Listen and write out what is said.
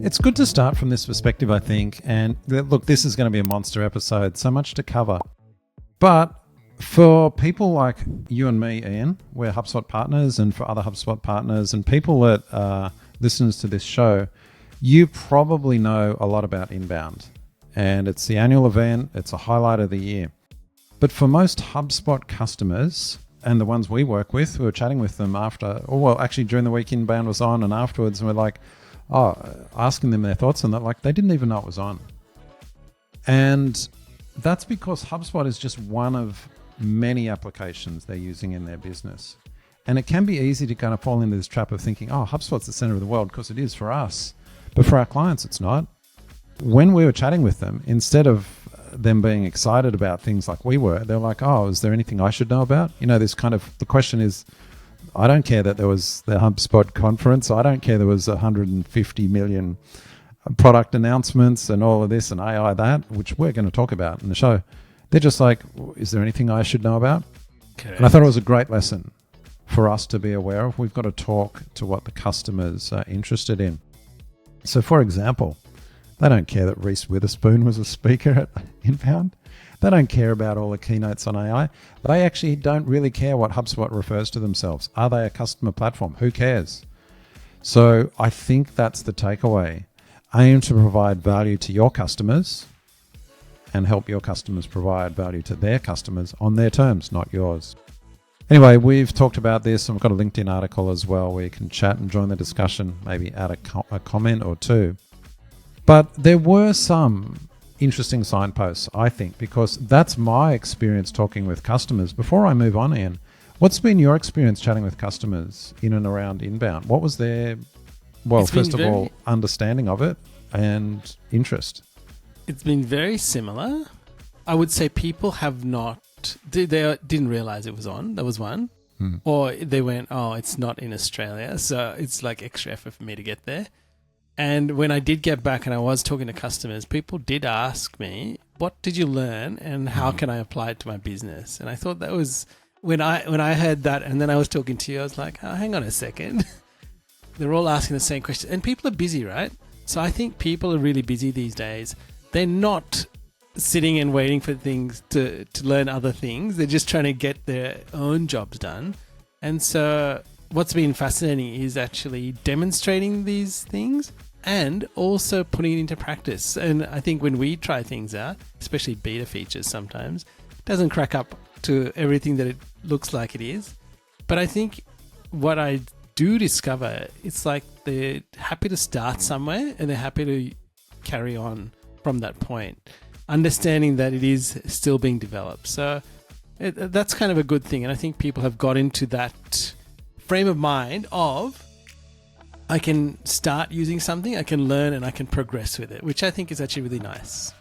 It's good to start from this perspective, I think. And look, this is going to be a monster episode, so much to cover. But for people like you and me, Ian, we're HubSpot partners, and for other HubSpot partners and people that are listeners to this show, you probably know a lot about inbound. And it's the annual event. It's a highlight of the year. But for most HubSpot customers, and the ones we work with, we were chatting with them after, or well, actually during the week inbound was on and afterwards, and we're like, asking them their thoughts on that, like they didn't even know it was on. And that's because HubSpot is just one of many applications they're using in their business. And it can be easy to kind of fall into this trap of thinking, HubSpot's the center of the world, because it is for us. But for our clients, it's not. When we were chatting with them, instead of them being excited about things like we were, they're like, is there anything I should know about? This kind of, the question is, I don't care that there was the HubSpot conference. I don't care there was 150 million product announcements and all of this and AI that, which we're going to talk about in the show. They're just like, is there anything I should know about? Correct. And I thought it was a great lesson for us to be aware of. We've got to talk to what the customers are interested in. So for example, they don't care that Reese Witherspoon was a speaker at Inbound. They don't care about all the keynotes on AI. They actually don't really care what HubSpot refers to themselves. Are they a customer platform? Who cares? So I think that's the takeaway. Aim to provide value to your customers and help your customers provide value to their customers on their terms, not yours. Anyway, we've talked about this, and we've got a LinkedIn article as well where you can chat and join the discussion, maybe add a comment or two. But there were some interesting signposts, I think, because that's my experience talking with customers. Before I move on, Ian, what's been your experience chatting with customers in and around inbound? What was their, first of all, understanding of it and interest? It's been very similar. I would say people have not, they didn't realize it was on. That was one. Or they went, it's not in Australia, so it's like extra effort for me to get there. And when I did get back and I was talking to customers, people did ask me, what did you learn and how can I apply it to my business? And I thought that was, when I heard that and then I was talking to you, I was like, hang on a second. They're all asking the same question. And people are busy, right? So I think people are really busy these days. They're not sitting and waiting for things to learn other things. They're just trying to get their own jobs done. And so what's been fascinating is actually demonstrating these things and also putting it into practice. And I think when we try things out, especially beta features sometimes, it doesn't crack up to everything that it looks like it is. But I think what I do discover, it's like they're happy to start somewhere and they're happy to carry on from that point, understanding that it is still being developed. So that's kind of a good thing. And I think people have got into that frame of mind of, I can start using something, I can learn and I can progress with it, which I think is actually really nice.